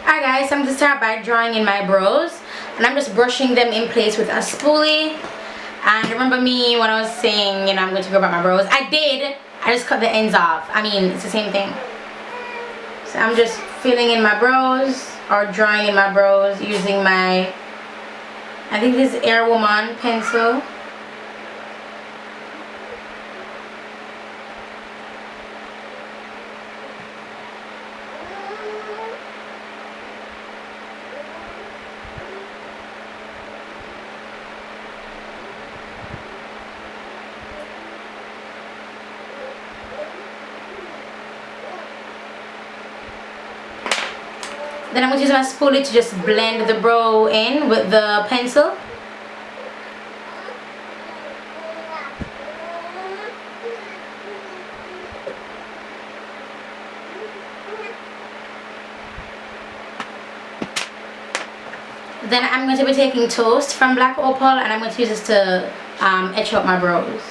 Alright guys, I'm going to start by drawing in my brows, and I'm just brushing them in place with a spoolie. And remember me when I was saying, you know, I'm going to go about my brows. I just cut the ends off. I mean, it's the same thing. So I'm just filling in my brows or drawing in my brows using my, I think this is Air Woman pencil. Then I'm going to use my spoolie to just blend the brow in with the pencil. Then I'm going to be taking Toast from Black Opal, and I'm going to use this to etch out my brows.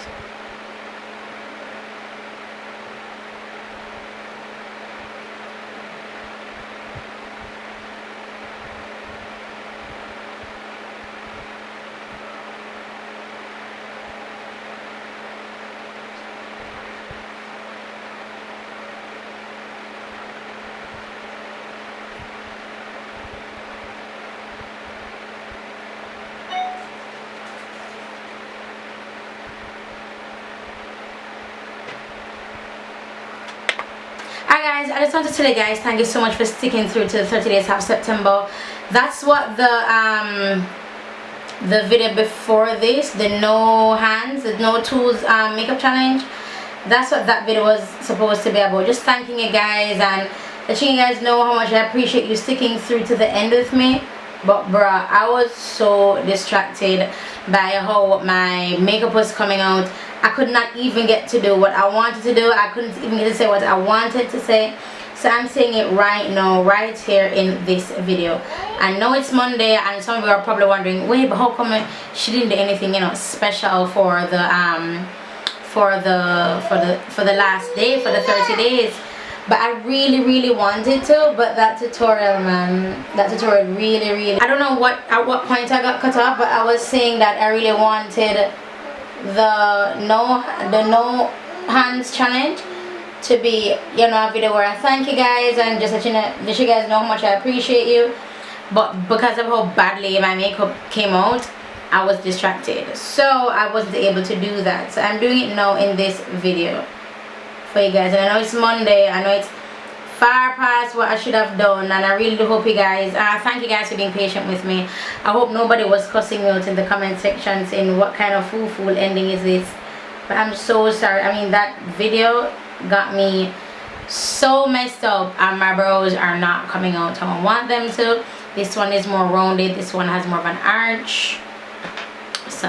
Alright guys, I just want to tell you guys, thank you so much for sticking through to the 30 days of September. That's what the video before this, the no hands, the no tools makeup challenge, that's what that video was supposed to be about. Just thanking you guys and letting you guys know how much I appreciate you sticking through to the end with me. But bruh, I was so distracted by how my makeup was coming out. I could not even get to do what I wanted to do. I couldn't even get to say what I wanted to say. So I'm saying it right now, right here in this video. I know it's Monday, and some of you are probably wondering, wait, but how come she didn't do anything, you know, special for the last day, for the 30 days? But I really wanted to, but that tutorial, man, that tutorial really, I don't know at what point I got cut off, but I was saying that I really wanted the no hands challenge to be, you know, a video where I thank you guys and just let you guys know how much I appreciate you. But because of how badly my makeup came out, I was distracted, so I wasn't able to do that. So I'm doing it now in this video for you guys. And I know it's Monday, I know it's far past what I should have done, and I really do hope you guys, thank you guys for being patient with me. I hope nobody was cussing me out in the comment section saying what kind of fool ending is this. But I'm so sorry. I mean, that video got me so messed up and my brows are not coming out how I want them to. This one is more rounded, this one has more of an arch. So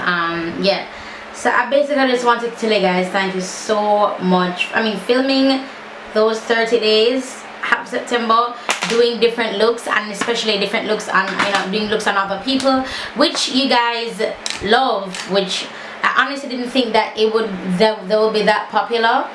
yeah, so I basically just wanted to tell you guys thank you so much. I mean, filming those 30 days of September, doing different looks, and especially different looks on, you know, doing looks on other people, which you guys love, which I honestly didn't think that they would be that popular.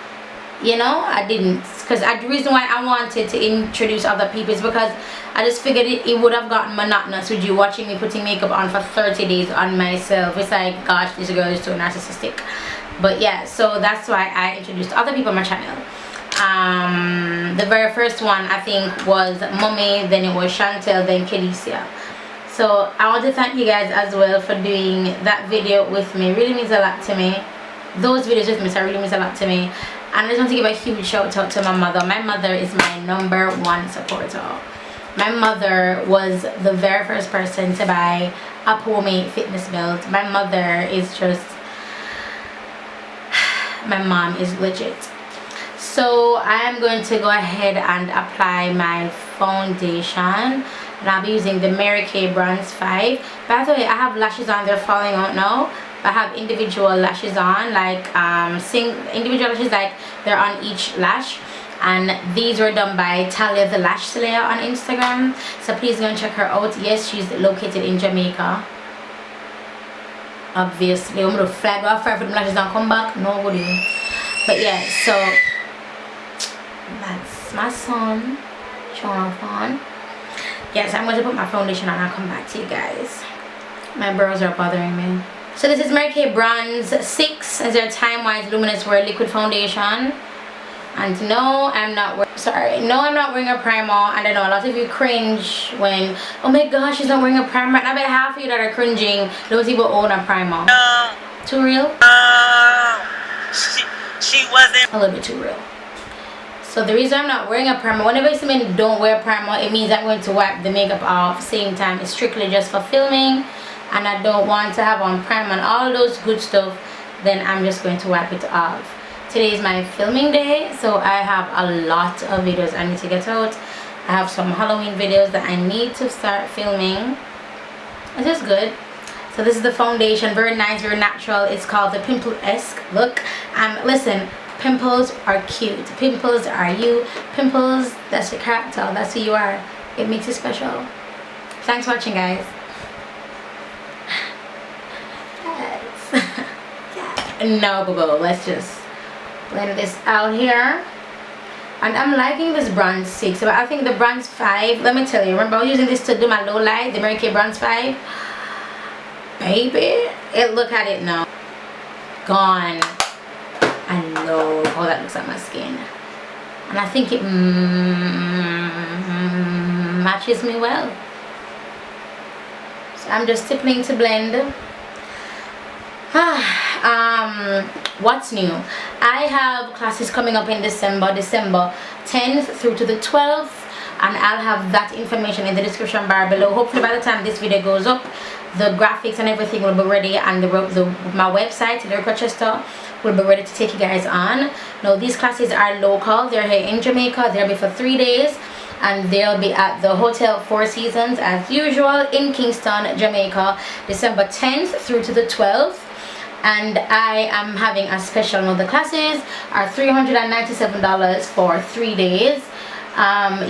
You know, I didn't, because the reason why I wanted to introduce other people is because I just figured it would have gotten monotonous with you watching me putting makeup on for 30 days on myself. It's like, gosh, this girl is so narcissistic. But yeah, so that's why I introduced other people on my channel. The very first one I think was Mommy, then it was Chantel, then Kelicia. So I want to thank you guys as well for doing that video with me. It really means a lot to me. Those videos with me, so it really means a lot to me. And I just want to give a huge shout out to my mother. My mother is my #1 supporter. My mother was the very first person to buy a homemade fitness belt. My mother is just, my mom is legit. So I am going to go ahead and apply my foundation, and I'll be using the Mary Kay Bronze 5. By the way, I have lashes on, they're falling out now. I have individual lashes on, like individual lashes, like they're on each lash, and these were done by Talia the Lash Slayer on Instagram, so please go and check her out. Yes, she's located in Jamaica. Obviously, I'm gonna flag off for the lashes and come back. No good. But yeah, so that's my son, Jonathan. Yes, I'm going to put my foundation on. I'll come back to you guys. My brows are bothering me. So this is Mary Kay Bronze 6 as their Time Wise Luminous Wear Liquid Foundation. And no, I'm not wearing a primer. And I know a lot of you cringe when, oh my gosh, she's not wearing a primer. And I bet half of you that are cringing don't even own a primer. Too real? She wasn't. A little bit too real. So the reason I'm not wearing a primer, whenever you see me don't wear primer, it means I'm going to wipe the makeup off same time. It's strictly just for filming, and I don't want to have on primer and all those good stuff. Then I'm just going to wipe it off. Today is my filming day, so I have a lot of videos I need to get out. I have some Halloween videos that I need to start filming. It's just good. So this is the foundation, very nice, very natural. It's called the Pimple-esque look. Listen, pimples are cute. Pimples are you. Pimples, that's your character. That's who you are. It makes you special. Thanks for watching, guys. Yes. No, boo-boo. Let's just blend this out here. And I'm liking this bronze 6, but I think the bronze 5, let me tell you, remember I was using this to do my low light, the Mary Kay bronze 5. Baby, look at it now. Gone. I know how that looks on my skin. And I think it matches me well. So I'm just tipping to blend. What's new? I have classes coming up in December 10th through to the 12th, and I'll have that information in the description bar below. Hopefully by the time this video goes up, the graphics and everything will be ready, and my website, Rochester, will be ready to take you guys on. Now these classes are local. They're here in Jamaica. They'll be for 3 days, and they'll be at the Hotel Four Seasons as usual in Kingston, Jamaica, December 10th through to the 12th. And I am having a special. Now the classes are $397 for 3 days.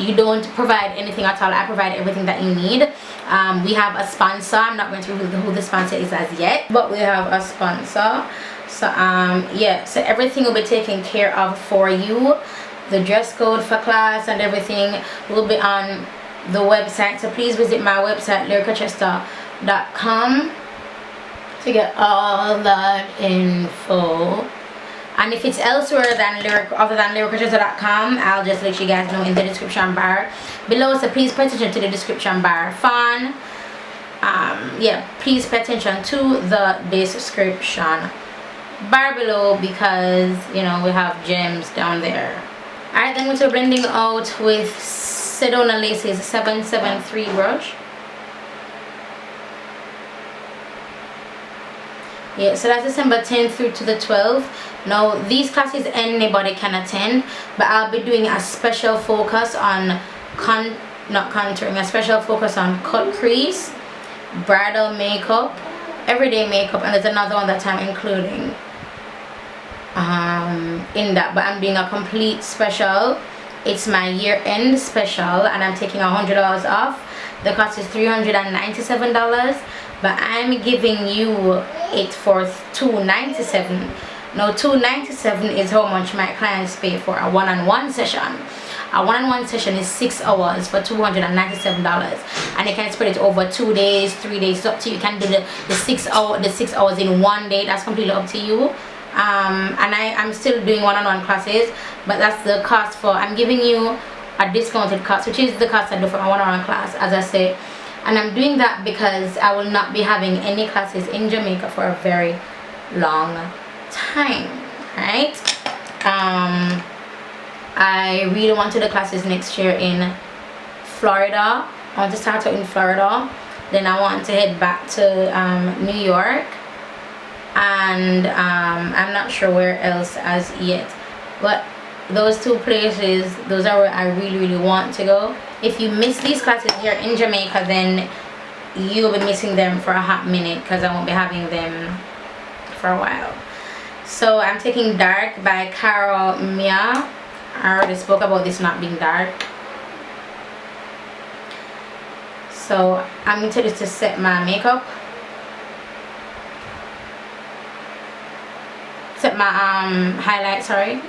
You don't provide anything at all. I provide everything that you need. We have a sponsor. I'm not going to reveal who the sponsor is as yet, but we have a sponsor. So yeah, so everything will be taken care of for you. The dress code for class and everything will be on the website, so please visit my website, lyricrochester.com, to get all that info. And if it's elsewhere than other than lyricrochester.com, I'll just let you guys know in the description bar below. So please pay attention to the description bar. Fun. Yeah, please pay attention to the description bar below, because you know we have gems down there. Alright, then we're blending out with Sedona Laces 773 brush. Yeah, so that's December 10th through to the 12th. Now these classes anybody can attend, but I'll be doing a special focus on not contouring, a special focus on cut crease, bridal makeup, everyday makeup, and there's another one that I'm including in that, but I'm doing a complete special. It's my year-end special, and I'm taking $100 off. The cost is $397, but I'm giving you it for $297. Now $297 is how much my clients pay for a one-on-one session. A one-on-one session is 6 hours for $297, and you can spread it over 2 days, 3 days. It's up to you. You can do the 6 hours in 1 day. That's completely up to you. And I'm still doing one-on-one classes, but that's the cost for. I'm giving you a discounted cost, which is the cost I do for my one-on-one class, as I say. And I'm doing that because I will not be having any classes in Jamaica for a very long time, right? I really want to do classes next year in Florida. I want to start out in Florida, then I want to head back to New York, and I'm not sure where else as yet, but those 2 places, those are where I really want to go. If you miss these classes here in Jamaica, then you'll be missing them for a hot minute, because I won't be having them for a while. So I'm taking Dark by Carol Mia. I already spoke about this not being dark. So I'm going to use to set my makeup, set my highlight, sorry.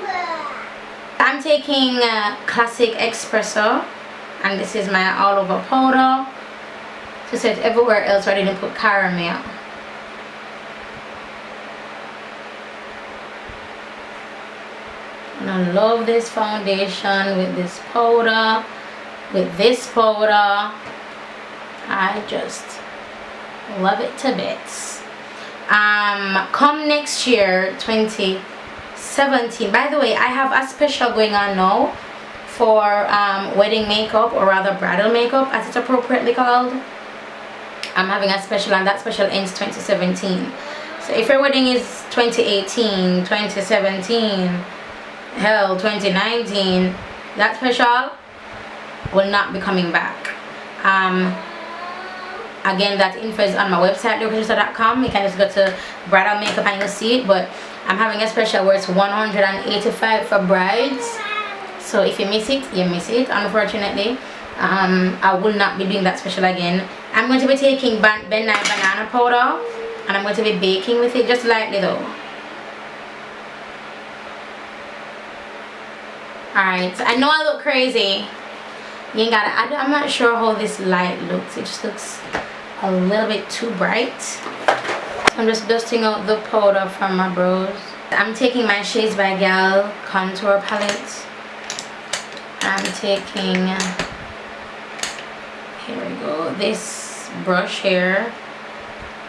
I'm taking Classic Espresso And this is my all over powder to set everywhere else where I didn't put caramel. And I love this foundation with this powder, with this powder. I just love it to bits. Come next year, 2017. By the way, I have a special going on now for wedding makeup, or rather bridal makeup as it's appropriately called. I'm having a special, and that special ends 2017. So if your wedding is 2018, 2017, hell, 2019, that special will not be coming back. Again, that info is on my website, rochester.com. You can just go to bridal makeup and you'll see it. But I'm having a special where it's $185 for brides. So if you miss it, you miss it, unfortunately. I will not be doing that special again. I'm going to be taking Ben Nye banana powder, and I'm going to be baking with it, just lightly though. Alright, so I know I look crazy. You ain't gotta, I'm not sure how this light looks. It just looks a little bit too bright. So I'm just dusting out the powder from my brows. I'm taking my Shades by Gal contour palette. I'm taking, here we go, this brush here.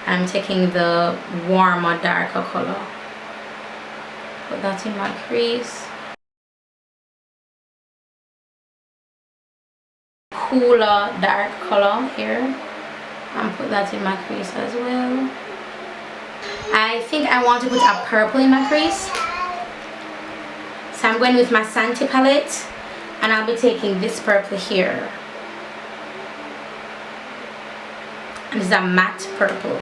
I'm taking the warmer, darker color. Put that in my crease. Cooler, dark color here. And put that in my crease as well. I think I want to put a purple in my crease. So I'm going with my Santi palette. And I'll be taking this purple here. And it's a matte purple.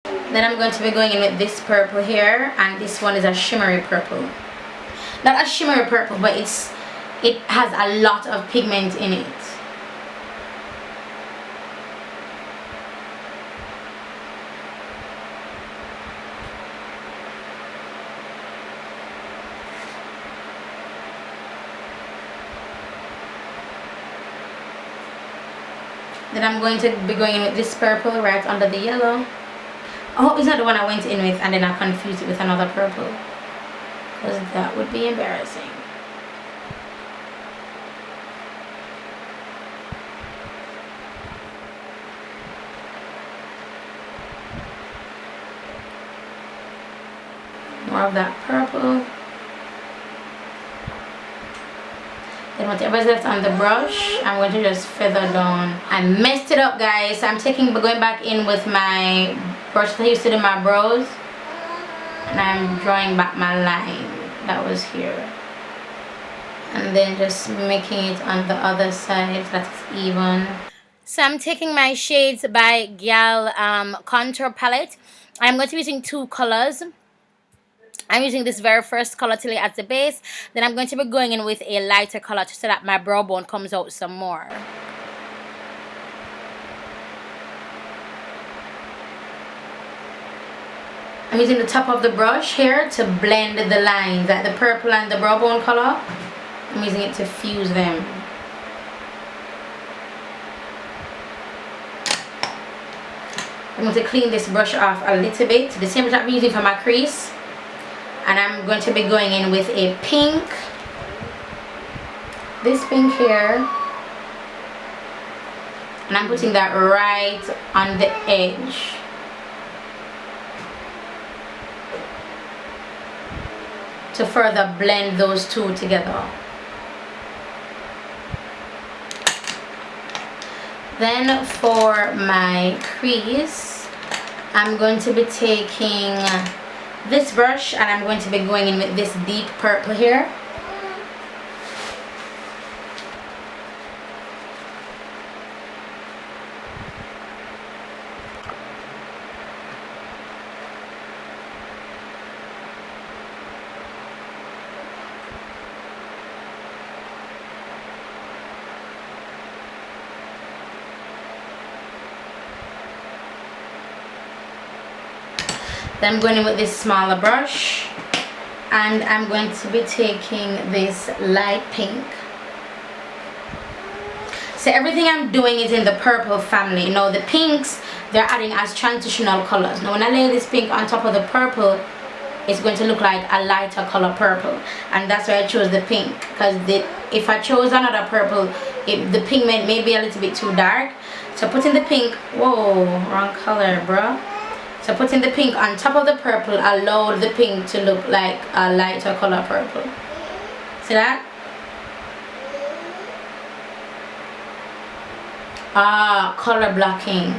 Then I'm going to be going in with this purple here, and this one is a shimmery purple. Not a shimmery purple, but it has a lot of pigment in it. Then I'm going to be going in with this purple right under the yellow. Oh, it's not the one I went in with and then I confused it with another purple, because that would be embarrassing. More of that purple. Then whatever's left on the brush, I'm going to just feather down. I messed it up, guys. I'm going back in with my brush that I used to do my brows, and I'm drawing back my line that was here, and then just making it on the other side so that it's even. So I'm taking my Shades by Gal contour palette. I'm going to be using two colors. I'm using this very first color till it at the base. Then I'm going to be going in with a lighter color so that my brow bone comes out some more. I'm using the top of the brush here to blend the lines, like the purple and the brow bone color. I'm using it to fuse them. I'm going to clean this brush off a little bit, the same that I'm using for my crease. And I'm going to be going in with a pink, this pink here, and I'm putting that right on the edge. To further blend those two together. Then for my crease, I'm going to be taking this brush and I'm going to be going in with this deep purple here. Then I'm going in with this smaller brush, and I'm going to be taking this light pink. So everything I'm doing is in the purple family. Now the pinks, they're adding as transitional colors. Now when I lay this pink on top of the purple, it's going to look like a lighter color purple, and that's why I chose the pink, because if I chose another purple, the pigment may be a little bit too dark. So putting the pink, whoa, wrong color, bro. So putting the pink on top of the purple allowed the pink to look like a lighter color purple. See that? Color blocking.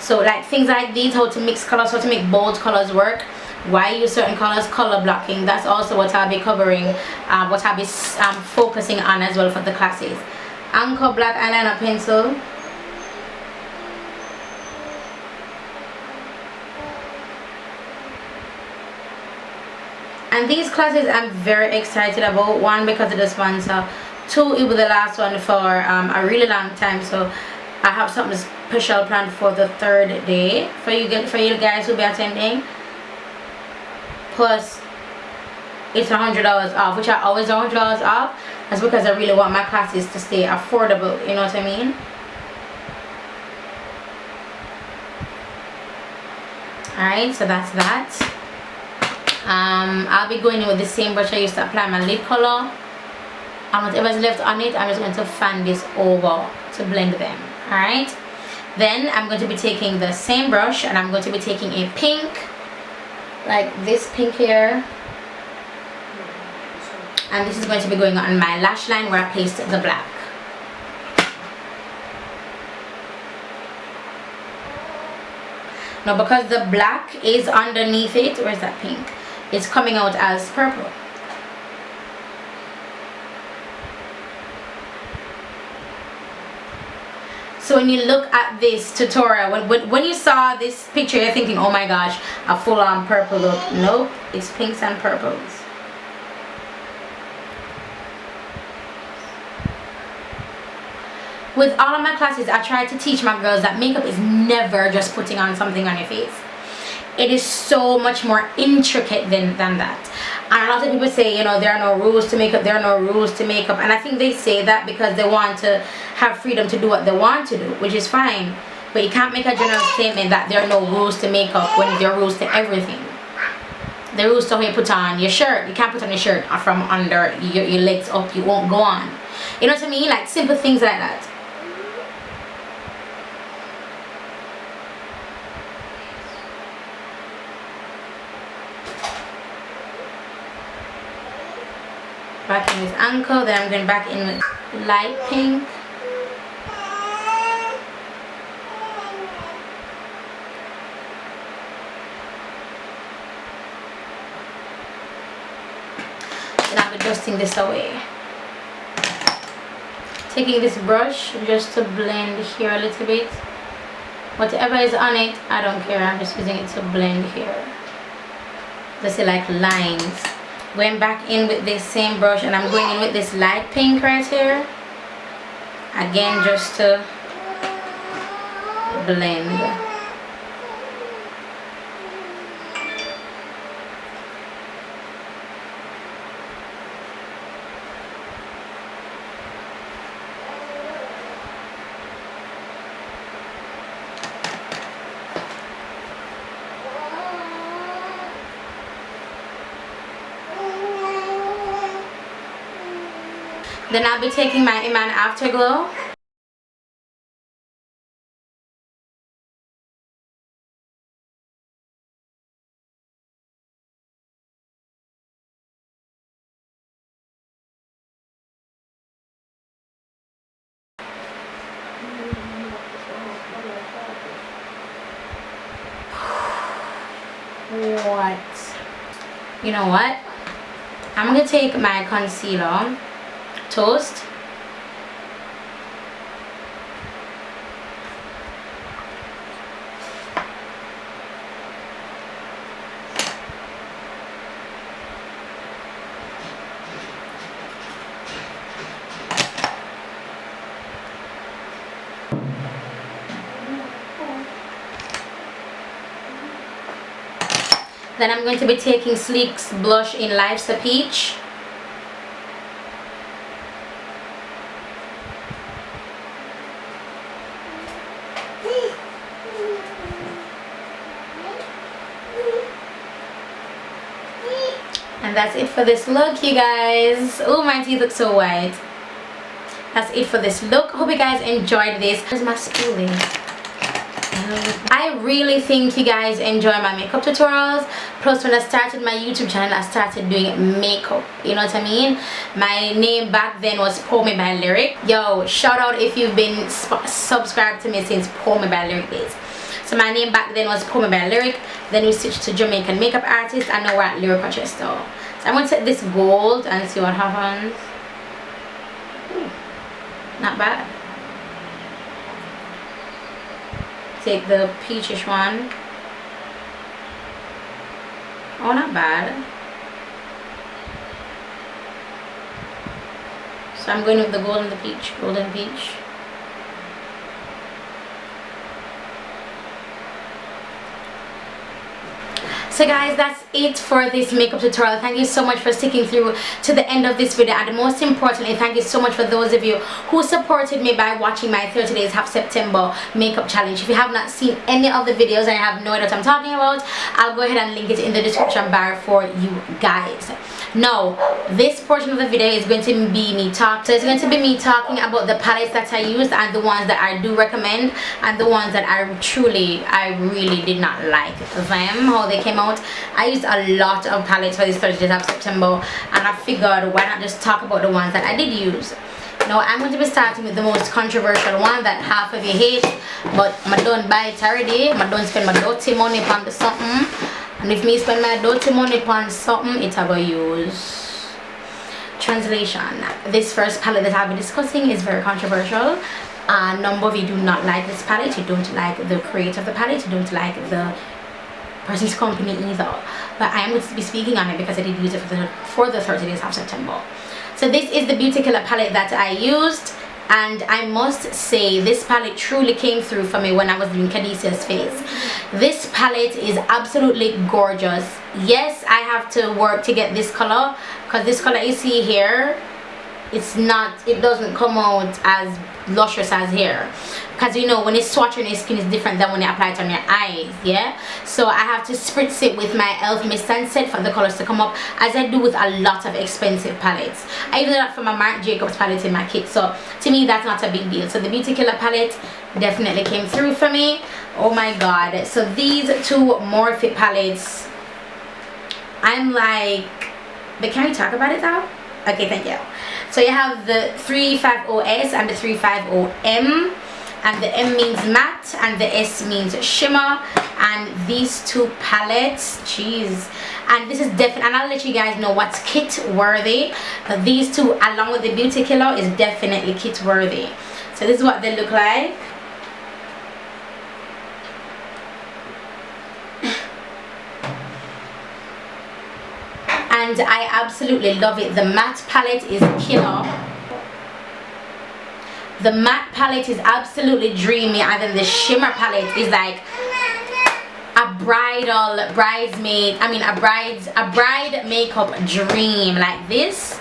So like things like these, how to mix colors, how to make bold colors work, why use certain colors, color blocking. That's also what I'll be covering, what I'll be focusing on as well for the classes. Anchor black eyeliner pencil. And these classes I'm very excited about. One, because of the sponsor. Two, it was the last one for a really long time, so I have something special planned for the third day for you guys who'll be attending. Plus, it's $100 off, which I always $100 off. That's because I really want my classes to stay affordable. You know what I mean? Alright, so that's that. I'll be going in with the same brush I used to apply my lid color, and whatever's left on it, I'm just going to fan this over to blend them. Alright, then I'm going to be taking the same brush, and I'm going to be taking a pink, like this pink here, and this is going to be going on my lash line where I placed the black. Now because the black is underneath it, where's that pink? It's coming out as purple. So when you look at this tutorial, when you saw this picture, you're thinking, oh my gosh, a full-on purple look. Nope, it's pinks and purples. With all of my classes, I try to teach my girls that makeup is never just putting on something on your face. It is so much more intricate than that. And a lot of people say, you know, there are no rules to makeup, there are no rules to makeup. And I think they say that because they want to have freedom to do what they want to do, which is fine. But you can't make a general statement that there are no rules to makeup when there are rules to everything. The rules to how you put on your shirt. You can't put on your shirt from under your legs up. You won't go on. You know what I mean? Like simple things like that. Back in with Anchor, then I'm going back in with light pink. Then I'll be dusting this away. Taking this brush just to blend here a little bit. Whatever is on it, I don't care. I'm just using it to blend here. Just like lines. Going back in with this same brush, and I'm going in with this light pink right here. Again, just to blend. Then I'll be taking my Iman Afterglow. What? You know what? I'm gonna take my concealer, Toast. Then I'm going to be taking Sleek's blush in Life's a Peach. And that's it for this look, you guys. Oh, my teeth look so white. That's it for this look. Hope you guys enjoyed this. Here's my spoolie. I really think you guys enjoy my makeup tutorials. Plus, when I started my YouTube channel, I started doing makeup. You know what I mean? My name back then was Pour Me by Lyric. Yo, shout out if you've been subscribed to me since Pour Me by Lyric days. So my name back then was Pour Me by Lyric. Then we switched to Jamaican makeup artist, and now we're at Lyric Rochester. So I'm going to take this gold and see what happens. Ooh, not bad. Take the peachish one. Oh, not bad. So I'm going with the gold and the peach. Golden peach. So guys, that's it for this makeup tutorial. Thank you so much for sticking through to the end of this video, and most importantly, thank you so much for those of you who supported me by watching my 30 days half September makeup challenge. If you have not seen any of the videos and I have no idea what I'm talking about, I'll go ahead and link it in the description bar for you guys. Now, this portion of the video is going to be me talking. So it's going to be me talking about the palettes that I used and the ones that I do recommend, and the ones that I really did not like them, how they came out. I used a lot of palettes for this 30 days of September, and I figured why not just talk about the ones that I did use. Now I'm going to be starting with the most controversial one that half of you hate, but I don't buy it already. I don't spend my dirty money on something. And if me spend my dirty money on something, it's I go use. Translation. This first palette that I'll be discussing is very controversial. A number of you do not like this palette. You don't like the creator of the palette. You don't like the person's company either. But I am going to be speaking on it because I did use it for the 30 days of September. So this is the Beauty Killer palette that I used. And I must say, this palette truly came through for me when I was doing Cadicia's face. This palette is absolutely gorgeous. Yes, I have to work to get this color, because this color you see here, it doesn't come out as luscious as here, because you know when it's swatched on your skin is different than when you apply it on your eyes. Yeah, so I have to spritz it with my e.l.f. Mist and Set for the colors to come up, as I do with a lot of expensive palettes. I even do that for my Marc Jacobs palette in my kit, so to me that's not a big deal. So the Beauty Killer palette definitely came through for me. Oh my god. So these two Morphe palettes, I'm like, but can we talk about it now? Okay, thank you. So you have the 350S and the 350M, and the M means matte and the S means shimmer. And these two palettes, jeez, and this is definitely, and I'll let you guys know what's kit worthy. But these two along with the Beauty Killer is definitely kit worthy. So this is what they look like. And I absolutely love it. The matte palette is killer. The matte palette is absolutely dreamy, and then the shimmer palette is like a bride makeup dream. Like this,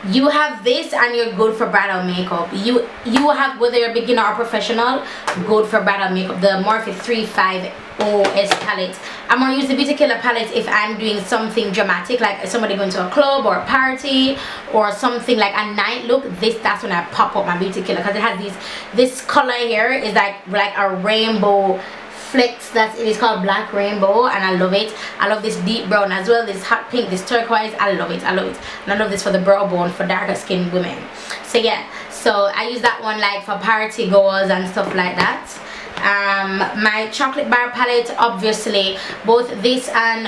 you have this and you're good for bridal makeup. You have, whether you're a beginner or professional, good for bridal makeup. The Morphe 350S palette. I'm gonna use the Beauty Killer palette if I'm doing something dramatic, like somebody going to a club or a party or something like a night look. That's when I pop up my Beauty Killer, because it has this color here is like a rainbow flecks. It is called black rainbow, and I love it. I love this deep brown as well, this hot pink, this turquoise. I love it. And I love this for the brow bone for darker skinned women. So yeah, so I use that one like for party goers and stuff like that. My chocolate bar palette, obviously both this and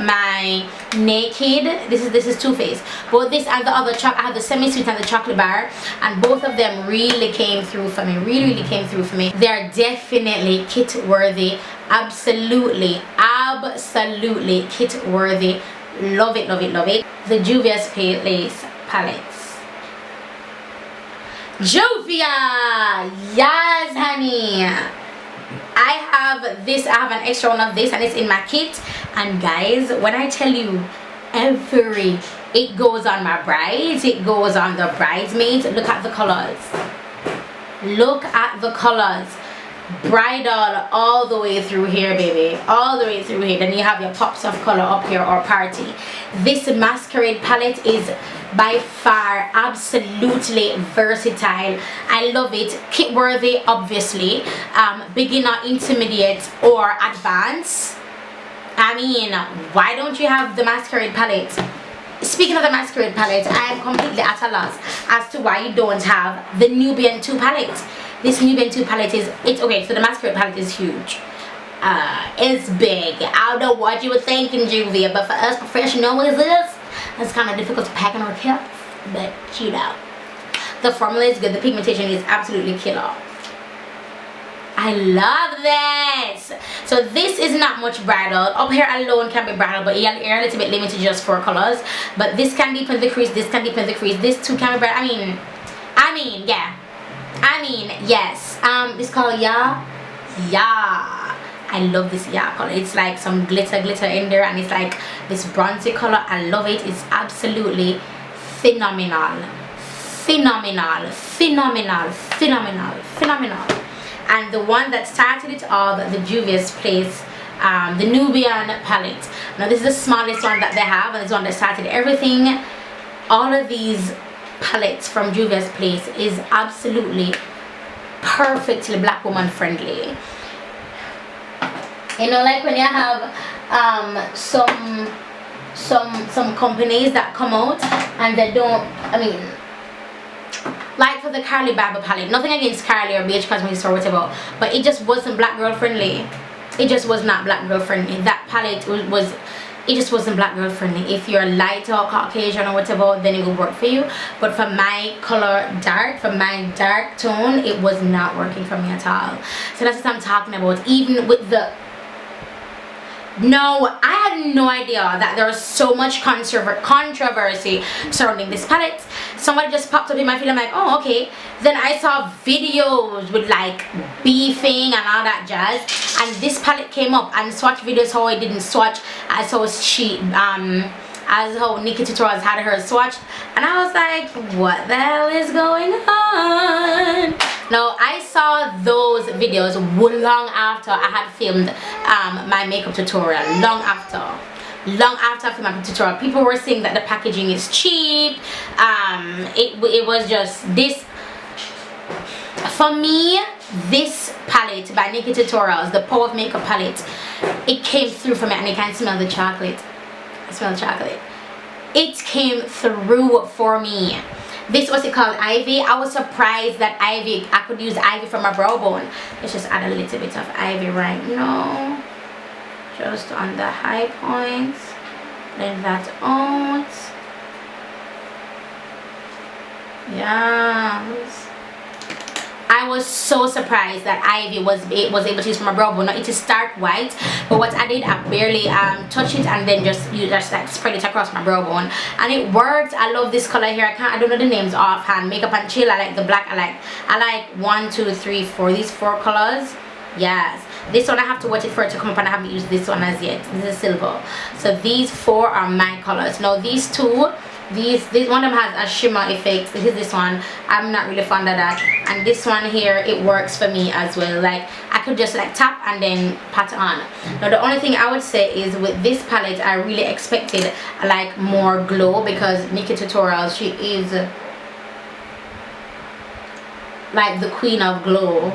my Naked, this is Too Faced, both this and the other I have the semi-sweet and the chocolate bar, and both of them really came through for me. Really came through for me. They are definitely kit worthy. Absolutely kit worthy. Love it. The Juvia's Lace palettes. Juvia, yes honey, I have this, I have an extra one of this, and it's in my kit. And guys, when I tell you, it goes on my brides, it goes on the bridesmaids. Look at the colors, look at the colors. Bridal all the way through here, baby, all the way through here. Then you have your pops of color up here, or party. This masquerade palette is by far absolutely versatile. I love it. Kit worthy, obviously. Beginner, intermediate, or advanced. I mean, why don't you have the masquerade palette? Speaking of the masquerade palette, I am completely at a loss as to why you don't have the Nubian 2 palette. This Nubian 2 palette is, it's okay, so the masquerade palette is huge. It's big. I don't know what you were thinking, Juvia, but for us professionals, it's kind of difficult to pack in our kit, but you know. The formula is good, the pigmentation is absolutely killer. I love this. So this is not much bridal. Up here alone can be bridal, but you're a little bit limited just 4 colors. But this can deepen the crease, this can deepen the crease, this too can be bridal. I mean, yeah. I mean, yes. This color, yeah. I love this color. It's like some glitter in there, and it's like this bronzy color. I love it. It's absolutely phenomenal. And the one that started it all, the Juvia's Place, the Nubian palette. Now this is the smallest one that they have, and it's one that started everything. All of these palettes from Juvia's Place is absolutely perfectly black woman friendly. You know, like when you have some companies that come out and they don't, I mean, like for the Carly Bible palette, nothing against Carly or BH Cosmetics or whatever, but it just wasn't black girl friendly. It just was not black girl friendly. That palette was it just wasn't black girl friendly. If you're light or Caucasian or whatever, then it will work for you. But for my color dark, for my dark tone, it was not working for me at all. So that's what I'm talking about. Even with the no, I had no idea that there was so much controversy surrounding this palette. Somebody just popped up in my feed. I'm like, oh, okay. Then I saw videos with like beefing and all that jazz, and this palette came up, and swatch videos how I didn't swatch as how Nikki Tutorials had her swatched, and I was like, what the hell is going on? Now I saw those videos long after I had filmed my makeup tutorial. Long after I filmed my tutorial, people were saying that the packaging is cheap. It was just this. For me, this palette by Nikki Tutorials, the Power of Makeup palette, it came through for me, and you can smell the chocolate. I smell the chocolate. It came through for me. This was it called Ivy. I was surprised that I could use Ivy for my brow bone. Let's just add a little bit of Ivy right now, just on the high points. Blend that out. Yes. I was so surprised that Ivy was able to use for my brow bone. Now it is stark white, but what I did, I barely touch it, and then just like spread it across my brow bone, and it worked. I love this color here. I don't know the names offhand. Makeup and Chill, I like the black. I like 1, 2, 3, 4. These 4 colors. Yes. This one I have to watch it for it to come up, and I haven't used this one as yet. This is silver. So these 4 are my colors. Now these 2. This one of them has a shimmer effect. This is this one. I'm not really fond of that. And this one here, it works for me as well. Like I could just like tap and then pat on. Now the only thing I would say is with this palette, I really expected like more glow, because Nikki Tutorials, she is like the queen of glow.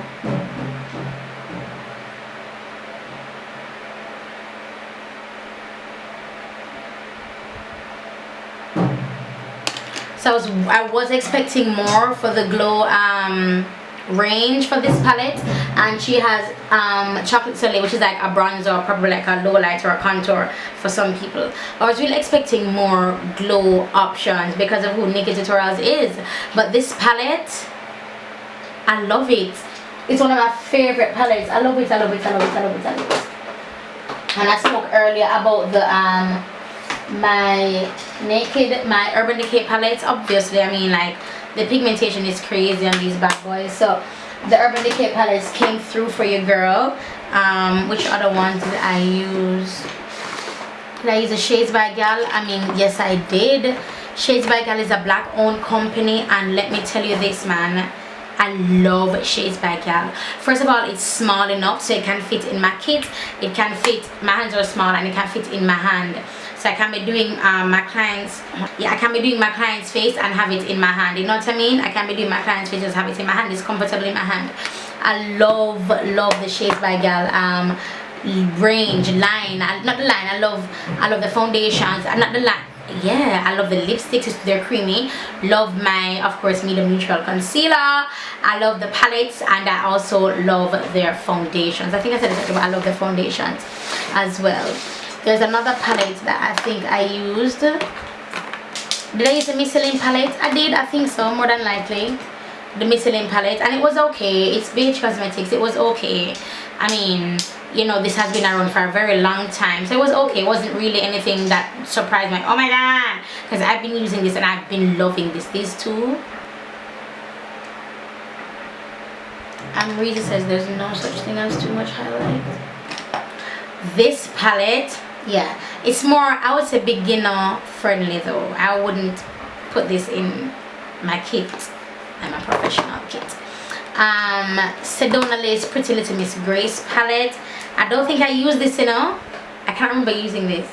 So I was expecting more for the glow range for this palette, and she has Chocolate Soleil, which is like a bronzer, probably like a low light or a contour for some people. I was really expecting more glow options because of who Nikki Tutorials is, but this palette, I love it. It's one of my favorite palettes. I love it. And I spoke earlier about the my Urban Decay palettes. Obviously, I mean, like the pigmentation is crazy on these bad boys, so The Urban Decay palettes came through for you, girl. Which other ones did I use? Did I use the Shades by Gal? I mean, yes, I did. Shades by Gal is a black owned company, and let me tell you this, man, I love Shades by Gal. First of all, it's small enough so it can fit in my kit. It can fit, my hands are small and it can fit in my hand. So I can be doing my clients, I can be doing my client's face and have it in my hand. You know what I mean? I can be doing my client's face, just have it in my hand. It's comfortable in my hand. I love the Shades by Gal range, line, not the line. I love the foundations, not the line. Yeah, I love the lipsticks, they're creamy. Love my, of course, medium neutral concealer. I love the palettes, and I also love their foundations. I think I said it, but I love the foundations as well. There's another palette that I think I used. Did I use the Michelin palette? I did, I think so, more than likely. The Michelin palette, and it was okay. It's Beige Cosmetics, it was okay. I mean, you know, this has been around for a very long time, so it was okay. It wasn't really anything that surprised me, oh my god, because I've been using this and I've been loving this. These two, and Reedy says there's no such thing as too much highlight. This palette, yeah, it's more, I would say, beginner friendly though. I wouldn't put this in my kit. I'm a professional kit. Sedona Lace Pretty Little Miss Grace palette. I don't think I used this, you know. I can't remember using this.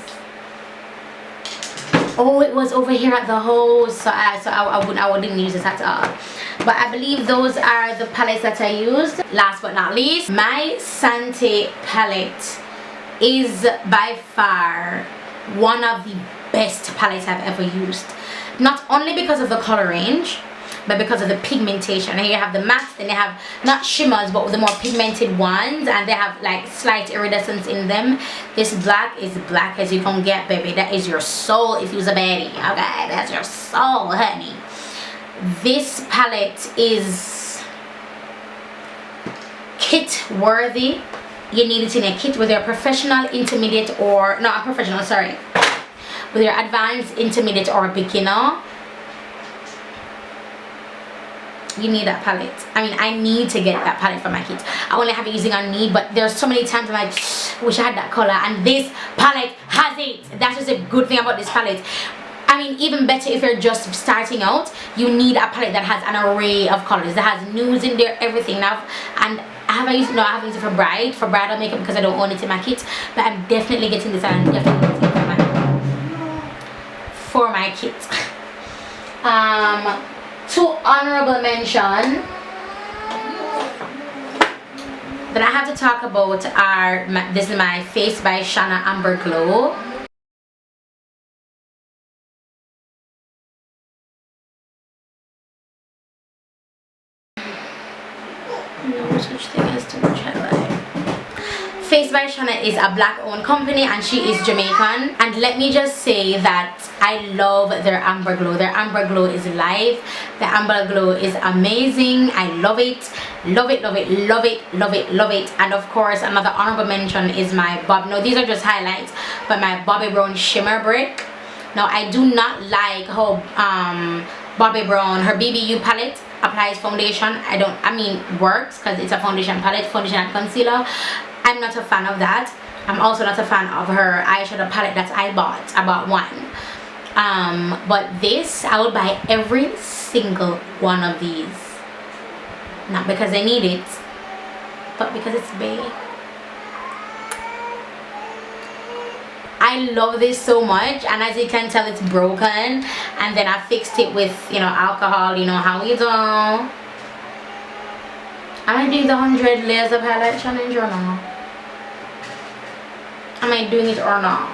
Oh, it was over here at the hose, so I wouldn't use this at all. But I believe those are the palettes that I used. Last but not least, my Sante palette is by far one of the best palettes I've ever used. Not only because of the color range, but because of the pigmentation. And here you have the mattes, then they have not shimmers but the more pigmented ones, and they have like slight iridescence in them. This black is black as you can get, baby. That is your soul if you's a baddie. Okay, that's your soul, honey. This palette is kit worthy. You need it in a kit with your professional, intermediate, or not professional, sorry, with your advanced, intermediate, or beginner. You need that palette. I mean, I need to get that palette for my kit. I only have it using on need, but there's so many times I'm like, wish I had that color, and this palette has it. That's just a good thing about this palette. I mean, even better if you're just starting out, you need a palette that has an array of colors, that has nudes in there, everything. Now, and I haven't used it for bridal makeup because I don't own it in my kit, but I'm definitely getting this, and I'm definitely getting it for my kit. To honorable mention that I have to talk about are, this is my Face by Shana Amber Glow. No such thing as too much highlight. Face by Shana is a black owned company and she is Jamaican, and let me just say that I love their Amber Glow. Their Amber Glow is live. The Amber Glow is amazing. I love it. Love it, love it, love it, love it, love it. And of course, another honorable mention is my no, these are just highlights, but my Bobbi Brown Shimmer Brick. Now, I do not like how Bobbi Brown, her BBU palette applies foundation. I mean works, because it's a foundation palette, foundation and concealer. I'm not a fan of that. I'm also not a fan of her eyeshadow palette that I bought. I bought one. But this, I would buy every single one of these. Not because I need it, but because it's bae. I love this so much, and as you can tell, it's broken, and then I fixed it with, you know, alcohol. You know how we do. Am I doing the 100 layers of highlight challenge or not? Am I doing it or not?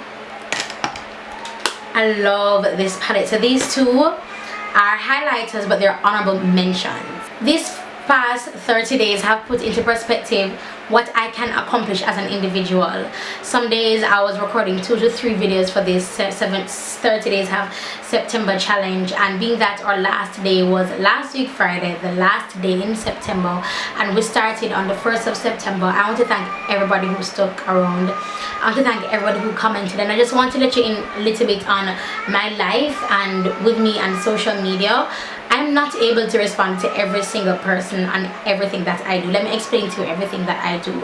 I love this palette. So these two are highlighters, but they're honorable mentions. These past 30 days have put into perspective what I can accomplish as an individual. Some days I was recording 2 to 3 videos for this 30 days have September challenge, and being that our last day was last week Friday, the last day in September, and we started on the 1st of September. I want to thank everybody who stuck around. I want to thank everybody who commented, and I just want to let you in a little bit on my life and with me and social media. I I'm not able to respond to every single person on everything that I do. Let me explain to you everything that I do.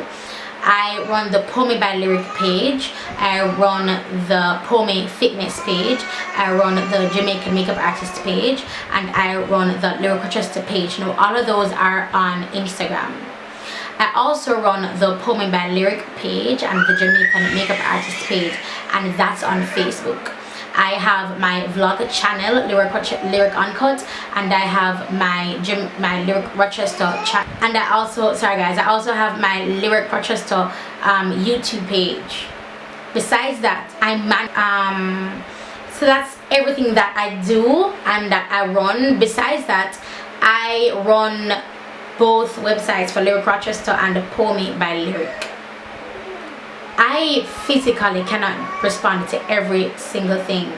I run the Pome by Lyric page, I run the Pome fitness page, I run the Jamaican makeup artist page, and I run the Lyric Rochester page. Now all of those are on Instagram. I also run the Pome by Lyric page and the Jamaican makeup artist page, and that's on Facebook. I have my vlog channel, Lyric Uncut, and I have my Lyric Rochester channel, and I also, sorry guys, I also have my Lyric Rochester YouTube page. Besides that, so that's everything that I do and that I run. Besides that, I run both websites for Lyric Rochester and Pome by Lyric. I physically cannot respond to every single thing.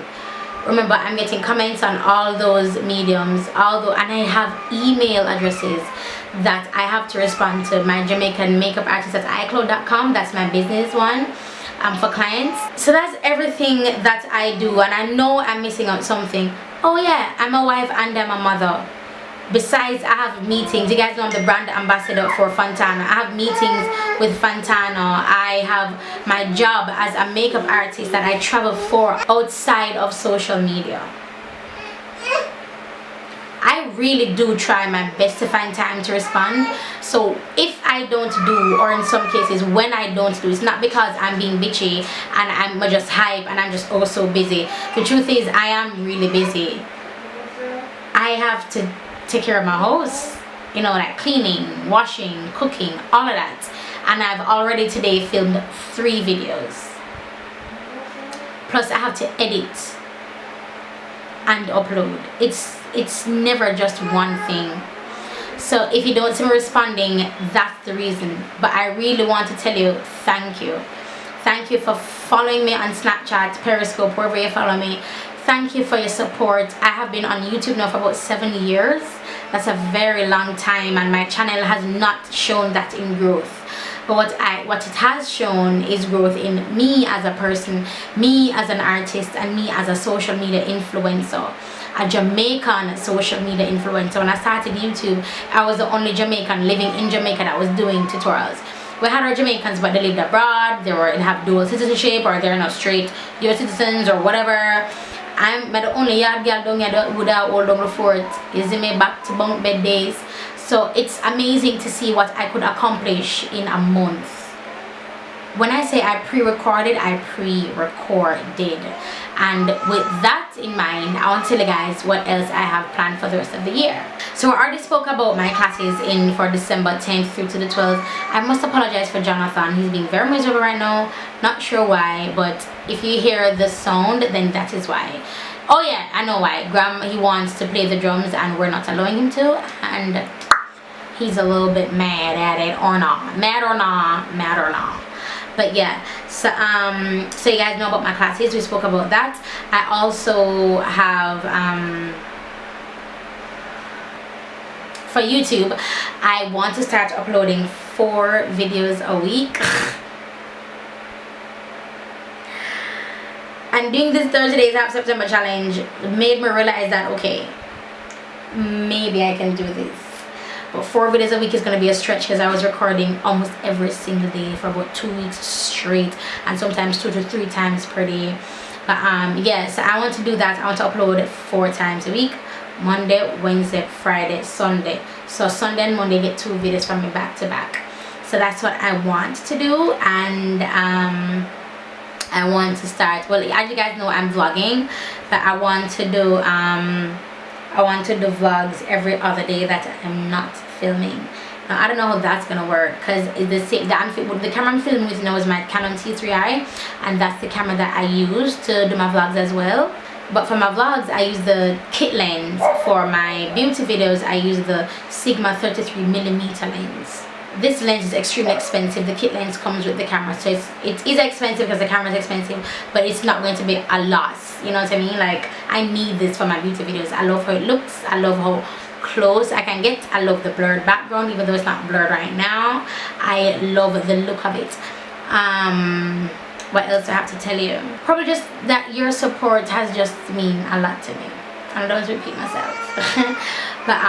Remember, I'm getting comments on all those mediums, and I have email addresses that I have to respond to. My Jamaican makeup artist at iCloud.com, that's my business one for clients. So that's everything that I do, and I know I'm missing out something. Oh yeah, I'm a wife and I'm a mother. Besides, I have meetings. You guys know I'm the brand ambassador for Fontana. I have meetings with Fontana. I have my job as a makeup artist that I travel for outside of social media. I really do try my best to find time to respond. So if I don't do, or in some cases when I don't do, it's not because I'm being bitchy and I'm just hype and I'm just oh so busy. The truth is, I am really busy. I have to take care of my house, you know, like cleaning, washing, cooking, all of that. And I've already today filmed 3 videos. Plus I have to edit and upload. It's never just one thing. So if you don't see me responding, that's the reason. But I really want to tell you thank you. Thank you for following me on Snapchat, Periscope, wherever you follow me. Thank you for your support. I have been on YouTube now for about 7 years. That's a very long time, and my channel has not shown that in growth. But what it has shown is growth in me as a person, me as an artist, and me as a social media influencer, a Jamaican social media influencer. When I started YouTube, I was the only Jamaican living in Jamaica that was doing tutorials. We had our Jamaicans, but they lived abroad, they have dual citizenship, or they're not straight US citizens or whatever. I'm the only yard girl down here that would have hold on the fort. You see me back to bunk bed days. So it's amazing to see what I could accomplish in a month. When I say I pre-recorded, I pre-recorded. And with that in mind, I want to tell you guys what else I have planned for the rest of the year. So I already spoke about my classes for December 10th through to the 12th. I must apologize for Jonathan. He's being very miserable right now. Not sure why, but if you hear the sound, then that is why. Oh yeah, I know why. He wants to play the drums and we're not allowing him to, and he's a little bit mad at it, or not. Mad or not. But yeah, so you guys know about my classes. We spoke about that. I also have for YouTube, I want to start uploading 4 videos a week. And doing this 30 days half September challenge made me realize that, okay, maybe I can do this. But 4 videos a week is going to be a stretch, because I was recording almost every single day for about 2 weeks straight, and sometimes 2 to 3 times per day. But yes, I want to do that. I want to upload 4 times a week: Monday, Wednesday, Friday, Sunday. So Sunday and Monday get 2 videos from me back to back. So that's what I want to do. And I want to start, well, as you guys know, I'm vlogging, but I want to do vlogs every other day that I'm not filming. Now I don't know how that's gonna work, because the camera I'm filming with now is my Canon T3i, and that's the camera that I use to do my vlogs as well. But for my vlogs, I use the kit lens. For my beauty videos, I use the Sigma 33mm lens. This lens is extremely expensive. The kit lens comes with the camera, so it is expensive because the camera is expensive, but it's not going to be a loss, you know what I mean? Like, I need this for my beauty videos. I love how it looks, I love how close I can get, I love the blurred background, even though it's not blurred right now. I love the look of it. What else do I have to tell you? Probably just that your support has just mean a lot to me. I don't want to repeat myself. But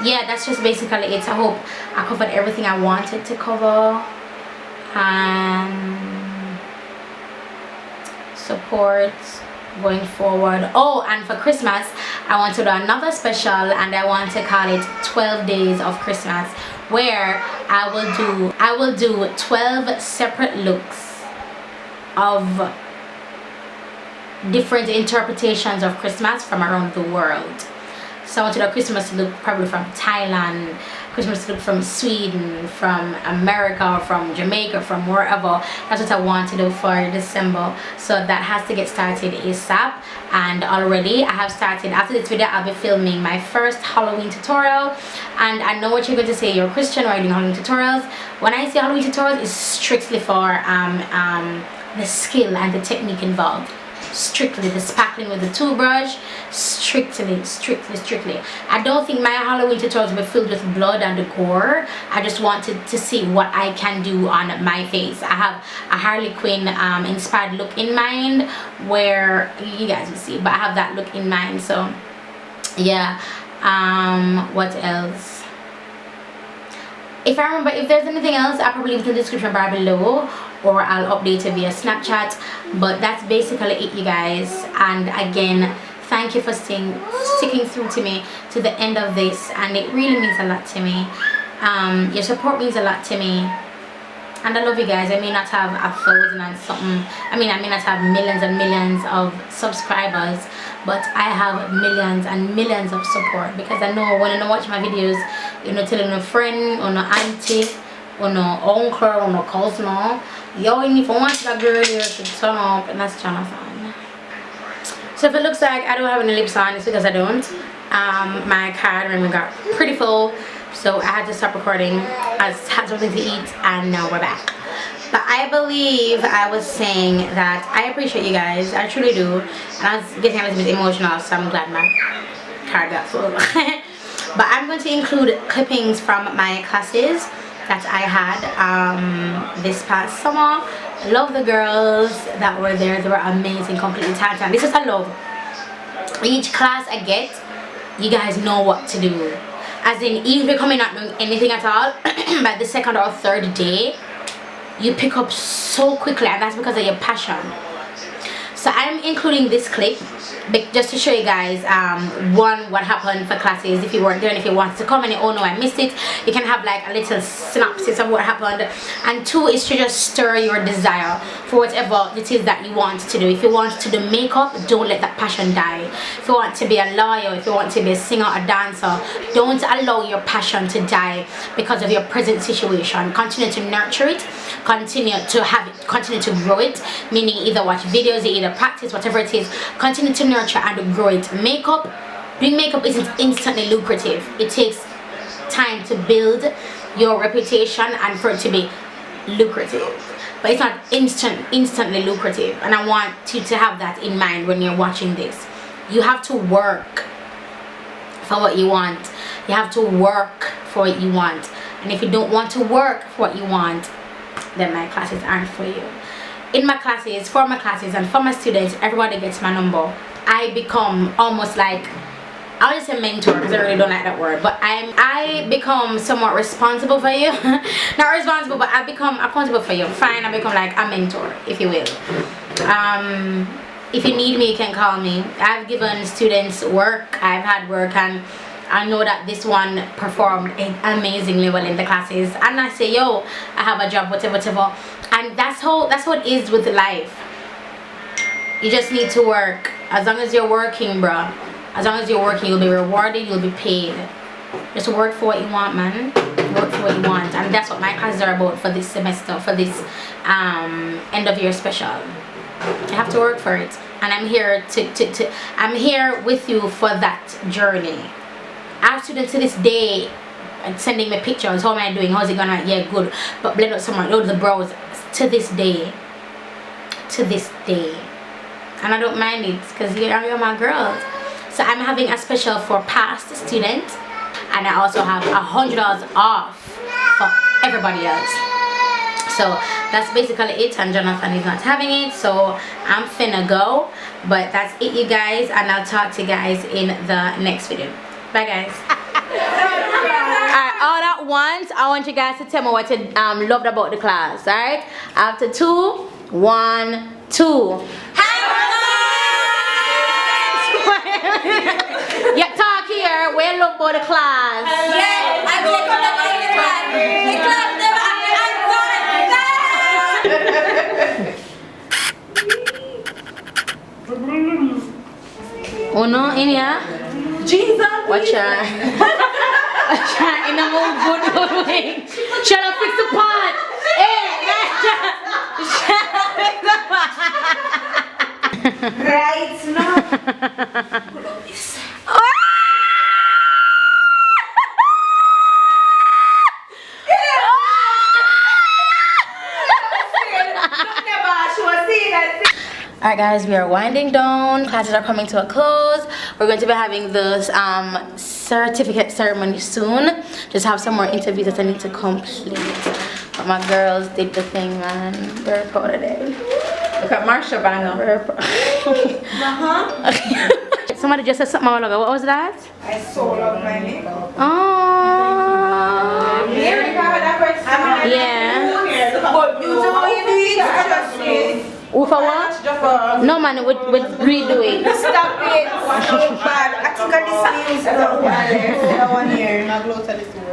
yeah, that's just basically it. I hope I covered everything I wanted to cover. Support going forward. Oh, and for Christmas I want to do another special, and I want to call it 12 days of Christmas, where I will do 12 separate looks of different interpretations of Christmas from around the world. So I want to do a Christmas look probably from Thailand, Christmas look from Sweden, from America, from Jamaica, from wherever. That's what I want to do for December. So that has to get started ASAP. And already I have started. After this video I'll be filming my first Halloween tutorial. And I know what you're going to say, you're a Christian, why are you doing Halloween tutorials? When I say Halloween tutorials, it's strictly for the skill and the technique involved. Strictly the spackling with the toothbrush, strictly. I don't think my Halloween tutorials will be filled with blood and the gore. I just wanted to see what I can do on my face. I have a Harley Quinn inspired look in mind, where you guys will see, but I have that look in mind. So yeah, what else? If I remember, if there's anything else, I'll probably leave it in the description bar below, or I'll update it via Snapchat. But that's basically it, you guys. And again, thank you for sticking through to me to the end of this, and it really means a lot to me. Your support means a lot to me, and I love you guys. I may not have 1,000 and something, I may not have millions and millions of subscribers, but I have millions and millions of support, because I know when you watch my videos, you know, telling a friend or no auntie or no uncle or no cousin, yo, if you want that girl, you should turn up, and that's Jonathan. So if it looks like I don't have any lips on, it's because I don't. My card remember got pretty full, so I had to stop recording. I had something to eat, and now we're back. But I believe I was saying that I appreciate you guys, I truly do, and I was getting a little bit emotional, so I'm glad my card got full. But I'm going to include clippings from my classes that I had this past summer. Love the girls that were there. They were amazing, completely talented. This is a love. Each class I get, you guys know what to do. As in, even if you're coming not doing anything at all, by the second or third day, you pick up so quickly, and that's because of your passion. So I'm including this clip just to show you guys one, what happened for classes if you weren't there, and if you want to come and you, oh no, I missed it, you can have like a little synopsis of what happened. And two is to just stir your desire for whatever it is that you want to do. If you want to do makeup, don't let that passion die. If you want to be a lawyer, if you want to be a singer, a dancer, don't allow your passion to die because of your present situation. Continue to nurture it, continue to have it, continue to grow it, meaning either watch videos, either practice, whatever it is, continue to nurture and grow it. Doing makeup isn't instantly lucrative. It takes time to build your reputation and for it to be lucrative, but it's not instantly lucrative. And I want you to have that in mind when you're watching this. You have to work for what you want. You have to work for what you want, and if you don't want to work for what you want, then my classes aren't for you. In my classes, for my classes, and for my students, everybody gets my number. I become almost like, I would say mentor, because I really don't like that word, but I become somewhat responsible for you. Not responsible, but I become accountable for you. Fine, I become like a mentor, if you will. If you need me, you can call me. I've given students work, I've had work, and I know that this one performed amazingly well in the classes, and I say, yo, I have a job, whatever. And that's how it is with life. You just need to work. As long as you're working, bruh, as long as you're working, you'll be rewarded, you'll be paid. Just work for what you want, man. Work for what you want. And that's what my classes are about for this semester, for this end of year special. You have to work for it, and I'm here I'm here with you for that journey. I have students to this day sending me pictures. How am I doing? How's it gonna? Yeah, good. But blend out somewhere, load the brows. To this day, and I don't mind it, because you're my girls. So I'm having a special for past students, and I also have $100 off for everybody else. So that's basically it, and Jonathan is not having it, so I'm finna go. But that's it, you guys, and I'll talk to you guys in the next video. Bye, guys. Alright, all at once, I want you guys to tell me what you loved about the class. Alright, after 2, 1, 2. Yeah, talk here. We love about the class. Yes, I take on the class. The class never Oh no, in here? Jesus. Watch her. Watch her in a more good way. Shut up, fix the pot. Hey, shut up, fix the pot. Right now. Alright guys, we are winding down. Classes are coming to a close. We're going to be having the certificate ceremony soon. Just have some more interviews that I need to complete. But my girls did the thing, man. Very proud of them. Look at Marsha Banger. Very proud. Somebody just said something a while ago. What was that? I so love my makeup. Oh. Yeah. But you know you need to trust me. With a what? No man, we redo it. Stop it. So bad. I think I this one here.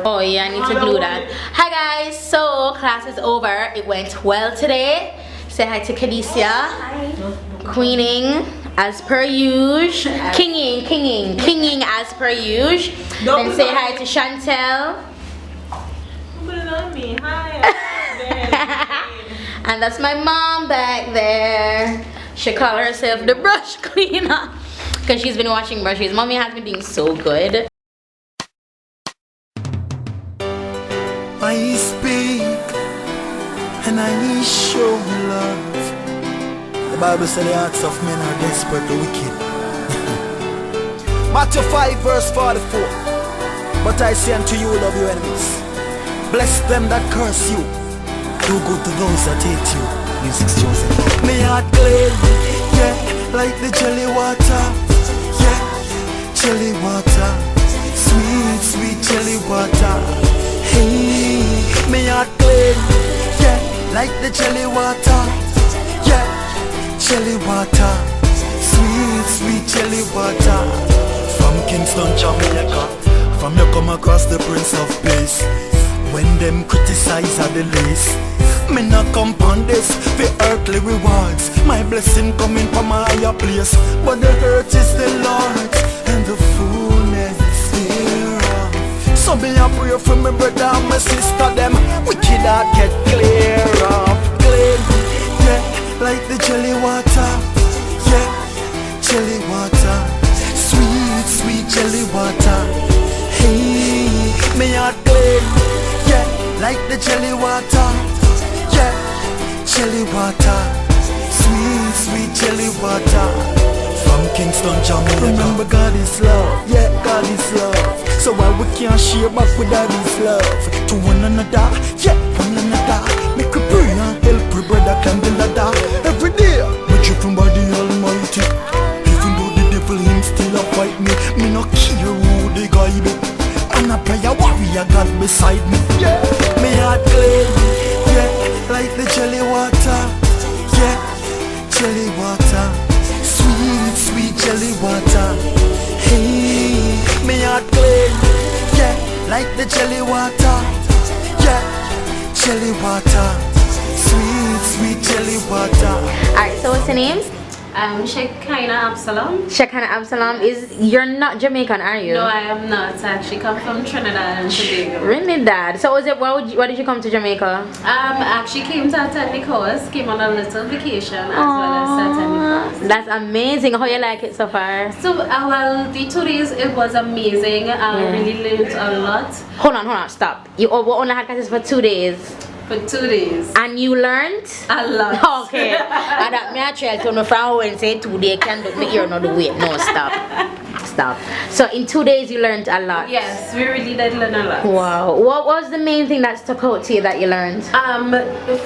Oh yeah, I need to glue that. Hi guys, so class is over. It went well today. Say hi to Khadisia. Hi. Queening as per usual. Kinging as per usual. Then say hi to Chantel. And that's my mom back there. She called herself the brush cleaner because she's been washing brushes. Mommy has been doing so good. I speak and I show love. The Bible says the hearts of men are desperately wicked. Matthew 5 verse 44. But I say unto you, love your enemies. Bless them that curse you. Do good to those that hate you. Music's chosen. Me heart clean, yeah, like the jelly water. Yeah, jelly water. Sweet, sweet jelly water. Hey, me heart clean, yeah, like the jelly water. Yeah, jelly water. Sweet, sweet jelly water. From Kingston, Jamaica. From you come across the Prince of Peace. When them criticize are the least, me not come on this for earthly rewards. My blessing coming from a higher place, but the hurt is the Lord's and the fullness thereof. So me a pray for my brother and my sister, them wicked heart get clear of. Clean, yeah, like the jelly water. Yeah, jelly water. Sweet, sweet jelly water. Hey, me heart clean. Like the jelly water, yeah, jelly water, sweet, sweet jelly water. From Kingston, Jamaica. Remember God is love, yeah, God is love. So why we can't share back with Daddy's love to one another, yeah, one another. Make a pray and help your brother climb the ladder. Every day, we driven by the Almighty. Even though the devil him still a fight me, me no care who the guy be. And a prayer warrior God beside me, yeah. Me heart clean, yeah, like the jelly water. Yeah, jelly water. Sweet, sweet jelly water. Hey, me heart clean, yeah, like the jelly water. Yeah, jelly water. Sweet, sweet jelly water. Alright, so what's your name? Shekinah Absalom. Shekinah Absalom. You're not Jamaican, are you? No, I am not. I actually come from Trinidad and Tobago. Trinidad. So was it? Why did you come to Jamaica? Actually came to attend the course. Came on a little vacation as well as to attend the course. That's amazing. How you like it so far? So well, the 2 days it was amazing. I really learned a lot. Hold on, stop. You only had classes for 2 days. For 2 days. And you learned? A lot. Okay. And that me I try to know from when say 2 days can do me hear no the wait. No, stop. stuff. So in 2 days you learned a lot. Yes, we really did learn a lot. Wow. What was the main thing that stuck out to you that you learned?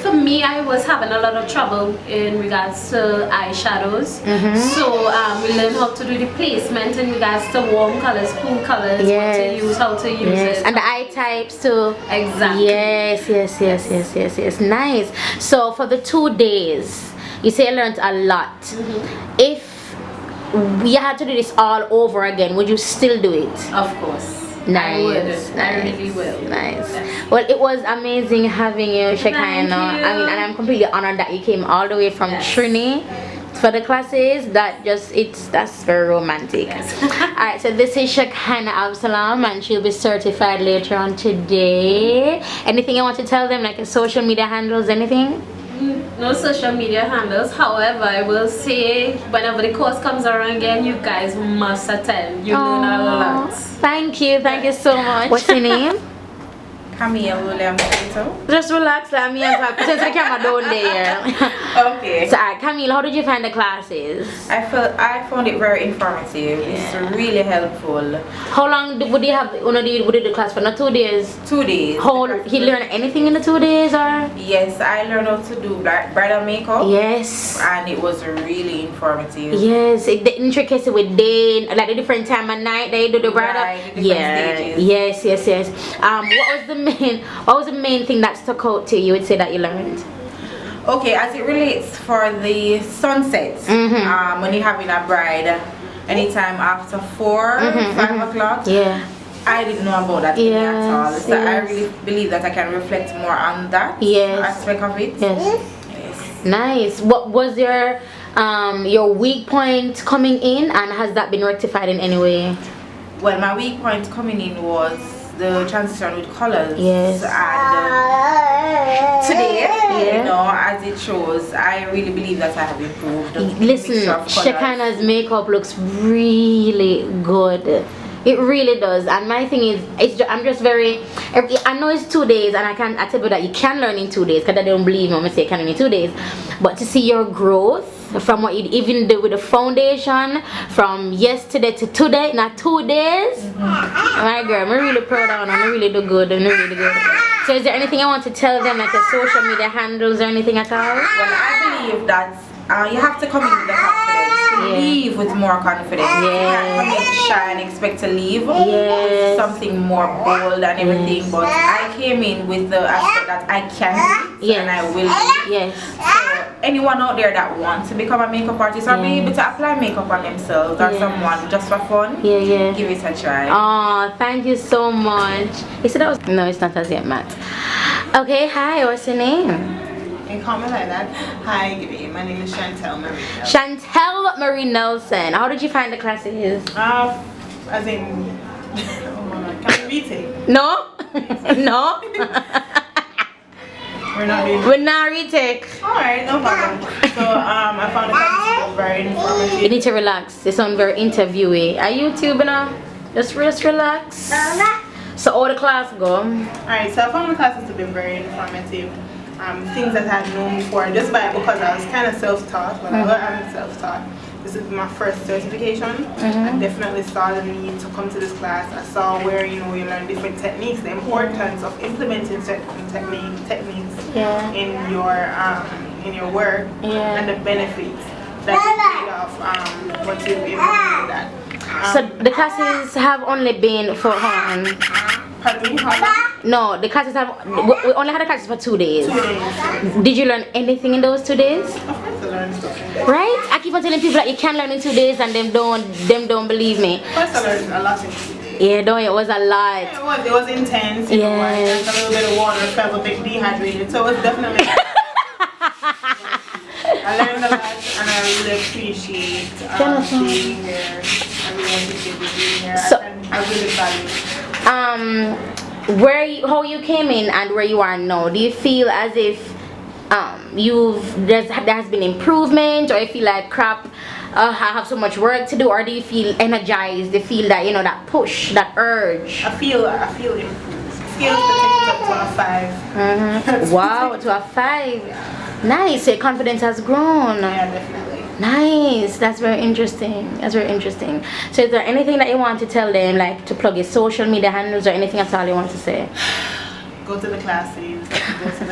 For me, I was having a lot of trouble in regards to eyeshadows. So we learned how to do the placement in regards to warm colors, cool colors, what to use, how to use it. And the eye types too. Exactly. Yes. Nice. So for the 2 days, you say you learned a lot. If we had to do this all over again, would you still do it? Of course. Nice. I really will. Nice. Yes. Well, it was amazing having you, Shekinah. Thank you. I mean, and I'm completely honored that you came all the way from Trini for the classes. That's very romantic. Alright, so this is Shekinah Absalom, and she'll be certified later on today. Anything you want to tell them, like social media handles, anything? No social media handles. However, I will say whenever the course comes around again, you guys must attend. You learn a lot. Thank you so much. What's your name? Camille Williams. Just relax, let me answer. Since the camera down there. Okay. So, Camille, how did you find the classes? I found it very informative. It's really helpful. How long would you have? Would you do the class for? Not 2 days. 2 days. He learned anything in the 2 days, or? Yes, I learned how to do bridal makeup. Yes. And it was really informative. Yes, the intricacy with day, like the different time of night they do the bridal. Right, the different stages. Yes. What was the main thing that stuck out to you? Would say that you learned? Okay, as it relates for the sunsets, when you're having a bride, anytime after 4, 5 o'clock. Yeah. I didn't know about that at all. So I really believe that I can reflect more on that aspect of it. Yes. Nice. What was your weak point coming in, and has that been rectified in any way? Well, my weak point coming in was the transition with colors. Yes. And today, you know, as it shows, I really believe that I have improved. Listen, Shekinah's makeup looks really good. It really does. And my thing is, I'm just very, I know it's 2 days, and I tell you that you can learn in 2 days, because I don't believe me when I say you can learn in 2 days. But to see your growth from what you even did with the foundation from yesterday to today, not 2 days. My girl, I'm really proud of you. I'm really do good. So is there anything I want to tell them, like the social media handles or anything at all? Well, I believe that you have to come in with the confidence. Leave with more confidence. You can't come in to shy and expect to leave with something more bold and everything. But I came in with the aspect that I can do and I will do. So anyone out there that wants to become a makeup artist or be able to apply makeup on themselves or someone just for fun, give it a try. Oh, thank you so much. You said that was no, it's not as yet, Matt. Okay, hi, what's your name? You call me like that? Hi, good evening. My name is Chantel Marie. Chantel Marie Nelson. How did you find the classes? As in, oh my God, can we retake? No? No? We're not retake. Alright, no problem. So, I found the classes very informative. You need to relax. They sound very interviewee. Are you tubing now? Just relax. So, how the class go? Alright, so I found the classes to be very informative. Things that I had known before, just because I was kind of self-taught. But I'm self-taught. This is my first certification. I definitely saw the need to come to this class. I saw where you learn different techniques, the importance of implementing certain techniques in your work, and the benefits that you paid off once you've implemented that. So the classes have only been for Pardon me, no, the classes have. We only had the classes for 2 days. 2 days. Did you learn anything in those 2 days? Of course, I learned stuff. Right? I keep on telling people that you can learn in 2 days, and them don't believe me. Of course, I learned a lot in 2 days. Yeah, no, it was a lot. Yeah, it was intense. You know, I drank a little bit of water, felt a bit dehydrated, so it was definitely. I learned a lot, and I really appreciate being here. I really appreciate being here. So, I really value it. How you came in and where you are now, do you feel as if there has been improvement, or you feel like crap, I have so much work to do, or do you feel energized? Do you feel that that push, that urge? I feel improved. Skills to take it up to a 5. Wow, to a 5. Nice. Your confidence has grown. Yeah, definitely. Nice. That's very interesting. That's very interesting. So is there anything that you want to tell them, like to plug your social media handles or anything at all you want to say? Go to the classes, attend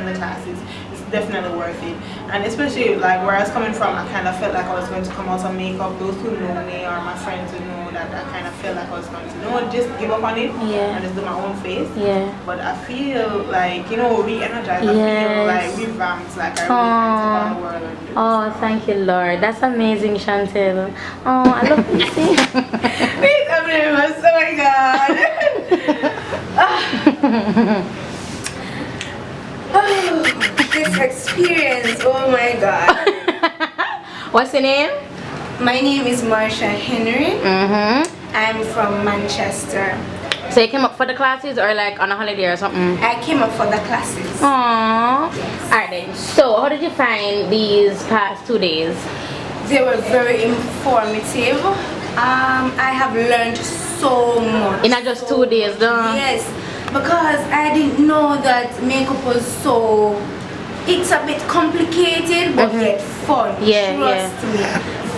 the classes. It's definitely worth it. And especially like where I was coming from, I kind of felt like I was going to come out of makeup. Those who know me or my friends who know that I kind of felt like I was going to just give up on it and just do my own face. Yeah. But I feel like, re-energized. I feel like revamped, like I really went around the world and do Oh, thank you, Lord. That's amazing, Chantel. Oh, I love to see. Please, I'm nervous. Oh my God. Oh, this experience, oh my God. What's your name? My name is Marsha Henry. I'm from Manchester. So you came up for the classes or like on a holiday or something? I came up for the classes. Aww. Alright then, so how did you find these past 2 days? They were very informative. I have learned so much. In just 2 days, though? Yes, because I didn't know that makeup was so... It's a bit complicated, but yet fun. Trust me.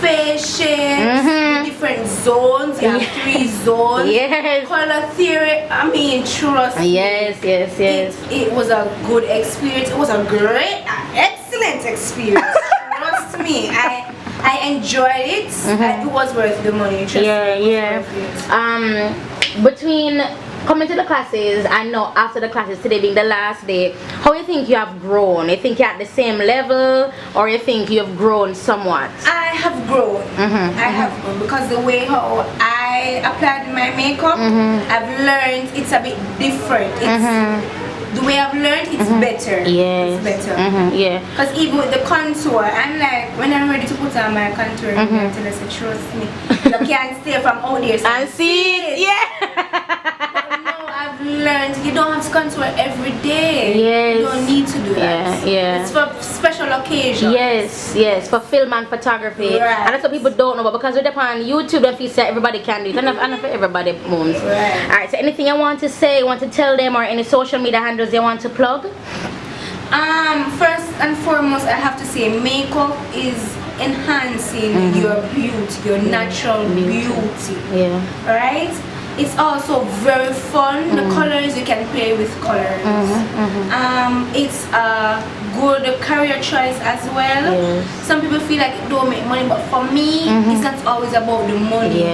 Face shapes, the different zones. You have 3 zones. Yes. Color theory. I mean, trust me. Yes. It was a good experience. It was a great, excellent experience. Trust me. I enjoyed it. It was worth the money. Trust me. Between coming to the classes and now after the classes, today being the last day, how you think you have grown? You think you're at the same level or you think you have grown somewhat? I have grown. I have grown because the way how I applied my makeup, I've learned it's a bit different. The way I've learned, it's better. Yes. It's better. Because even with the contour, I'm like, when I'm ready to put on my contour, I'm going to say, trust me. You can't stay from out there and see it. I've learned you don't have to contour every day. You don't need to do that. It's for special occasions. Yes, for film and photography. And that's what people don't know, but because we're on YouTube, they feel that everybody can do it. And for everybody moons. Alright, so anything you want to say, you want to tell them, or any social media handles you want to plug? First and foremost, I have to say makeup is enhancing your beauty, your natural beauty. Right? It's also very fun. The colors, you can play with colors. It's a good career choice as well. Some people feel like it don't make money, but for me, it's not always about the money.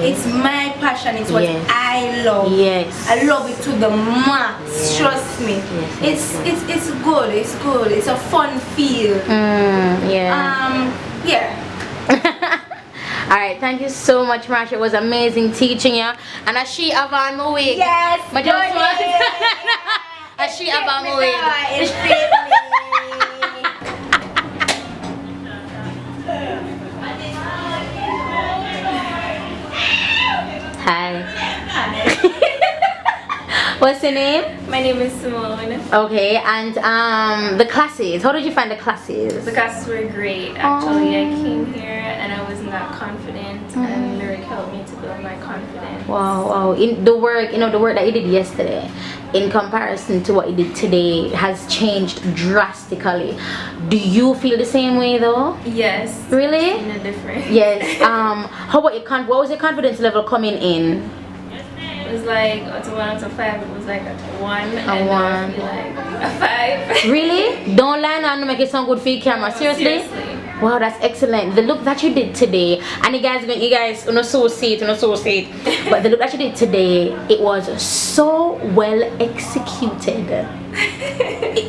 It's my passion. It's what I love. I love it to the max. Trust me. It's good. It's good. It's a fun feel. Alright, thank you so much, Marsha. It was amazing teaching you. And as she about my wig. Yes, but as she about my wig. Hi. What's your name? My name is Simone. Okay, and the classes. How did you find the classes? The classes were great. Actually, I came here and I was not confident, and Lyric helped me to build my confidence. Wow. In the work, the work that you did yesterday, in comparison to what you did today, has changed drastically. Do you feel the same way though? Yes. Really? In a different. Yes. How about your what was your confidence level coming in? It was like out of 1 out of 5. It was like a 1. A 1. I feel like a 5. Really? Don't lie now and make it sound good for your camera. Seriously? Wow, that's excellent. The look that you did today, and you guys so see it, but the look that you did today, it was so well executed.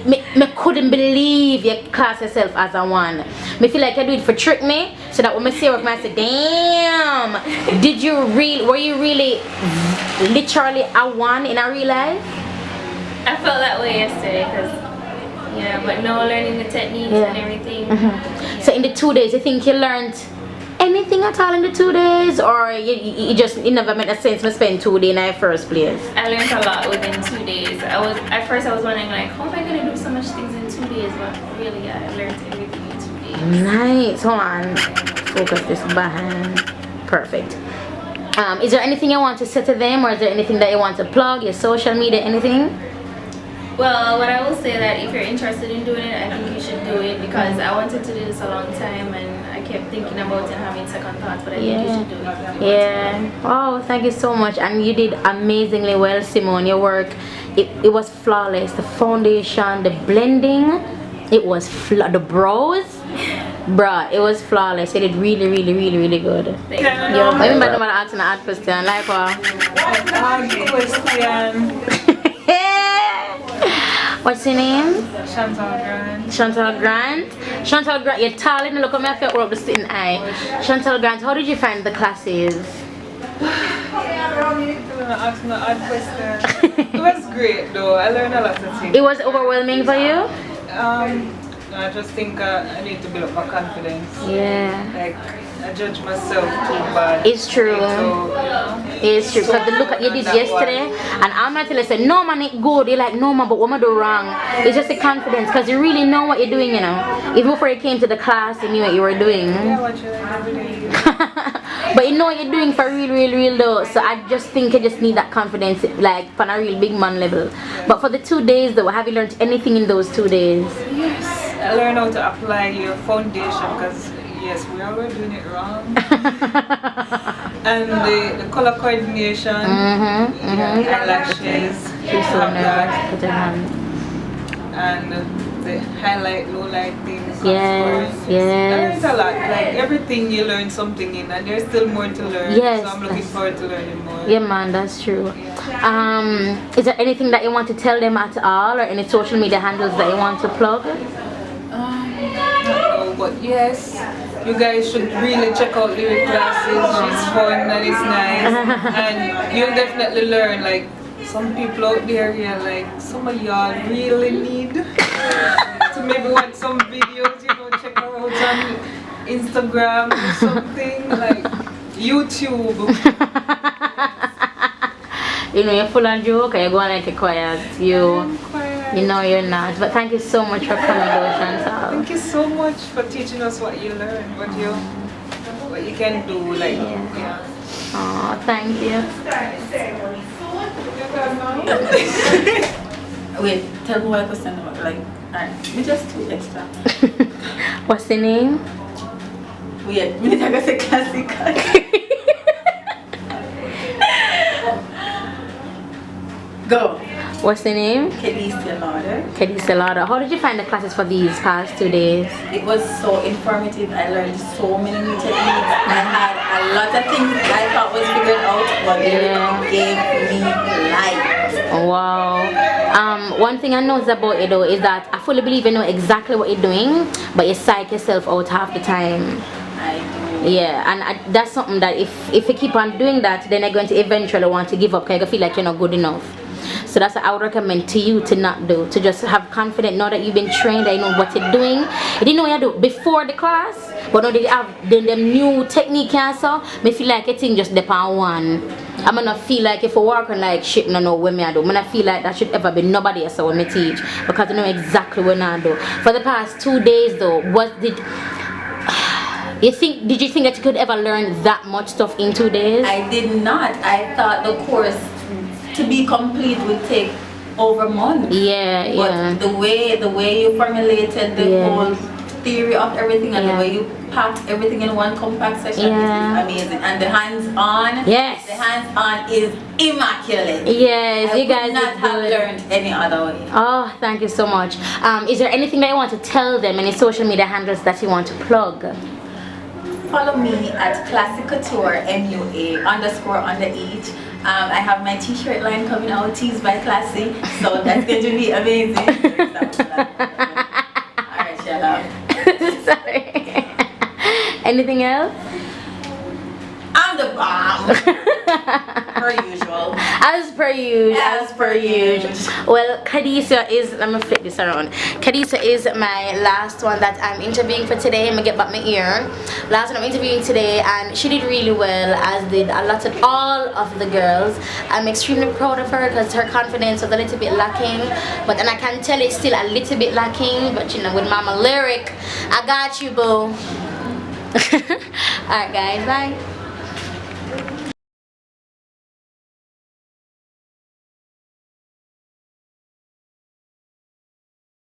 Me couldn't believe you class yourself as a 1. Me feel like you do it for trick me, so that when I see work, I say, damn. Were you really literally a 1 in a real life? I felt that way yesterday because. Yeah, but now learning the techniques and everything. So in the 2 days, you think you learned anything at all in the 2 days, or it never made a sense to spend 2 days in the first place? I learned a lot within 2 days. At first I was wondering like, how am I gonna do so much things in 2 days? But really, I learned everything in 2 days. Nice. Hold on. Focus this behind. Perfect. Is there anything you want to say to them, or is there anything that you want to plug? Your social media, anything? Well, what I will say that if you're interested in doing it, I think you should do it because I wanted to do this a long time and I kept thinking about it and having second thoughts, but I think you should do it. Yeah. Oh, thank you so much. And you did amazingly well, Simone. Your work, it was flawless. The foundation, the blending, it was the brows. Bruh, it was flawless. You did really, really, really, really good. Thank you. I remember the man asking an hard question, like what? What's your name? Chantal Grant. Chantal Grant. Chantal Grant, you're tall and look at me, I feel up the sitting eye. Chantal Grant, how did you find the classes? Ask me an odd question. It was great though. I learned a lot of things. It was overwhelming for you? I just think I need to build up my confidence. Yeah. Like, I judge myself too bad. It's true. So, It's true. Because the look at you did yesterday, and I'm not telling you, say, no man, it good. You're like, no man, but what am I do wrong? It's just the confidence, because you really know what you're doing, you know. Even before you came to the class, you knew what you were doing. yeah, I watch it like every day. But you know what you're doing for real though. So I just think you just need that confidence, like on a real big man level. But for the 2 days though, have you learned anything in those 2 days? Yes. I learned how to apply your foundation because yes, we all were doing it wrong. And the color coordination, eyelashes, She's so nervous. Put her hand. and the highlight, low light things. Yes, I yes. learned a lot. Like everything you learn something in, and there's still more to learn. Yes, So I'm looking forward to learning more. Yeah man, that's true. Is there anything that you want to tell them at all, or any social media handles that you want to plug? No, but yes, you guys should really check out lyric classes. She's fun and it's nice, and you'll definitely learn. Like some people out there, yeah, like some of y'all really need to maybe watch some videos. You know, check her out on Instagram or something like YouTube. You know, you're full of joke, or you're going like a quiet. You know you're not. But thank you so much for coming, though, Chantal. Thank you so much for teaching us what you learn, what you can do. Like, yeah. Oh, thank you. Wait, tell me what question about. Like, alright, me just 2 extra. What's the name? Wait, me take a classic. Go. What's the name? Kedisa Lauder. How did you find the classes for these past 2 days? It was so informative. I learned so many new techniques. I had a lot of things I thought was figured out, but it gave me life. Wow. One thing I noticed about you though is that I fully believe you know exactly what you're doing, but you psych yourself out half the time. I do. Yeah, and that's something that if you keep on doing that, then you're going to eventually want to give up because you feel like you're not good enough. So that's what I would recommend to you to not do. To just have confidence, know that you've been trained, that you know what you're doing. You didn't know what you do before the class, but now they have them new technique and so. Me feel like a thing just depend on one. I'm gonna feel like if I work on like shit, no know what me I do. I'm gonna feel like that should ever be nobody else when me teach, because I know exactly what I do. For the past 2 days though, did you think that you could ever learn that much stuff in 2 days? I did not. I thought the course to be complete would take over months. Yeah, but the way you formulated the whole theory of everything and the way you packed everything in one compact session is amazing. And the hands-on, the hands-on is immaculate. Yes, I you guys would not have learned any other way. Oh, thank you so much. Is there anything that you want to tell them, any social media handles that you want to plug? Follow me at Classic Couture MUA _ under each. I have my t-shirt line coming out, Tees by Classy, so that's going to be amazing. Alright, shut up. Sorry. Anything else? I'm the bomb. Per usual. As per usual. Well, Kadisa is, let me flip this around. Kadisa is my last one that I'm interviewing for today. I'm gonna get back my ear. Last one I'm interviewing today, and she did really well, as did all of the girls. I'm extremely proud of her because her confidence was a little bit lacking, but then I can tell it's still a little bit lacking, but you know, with Mama Lyric, I got you, boo. Alright guys, bye.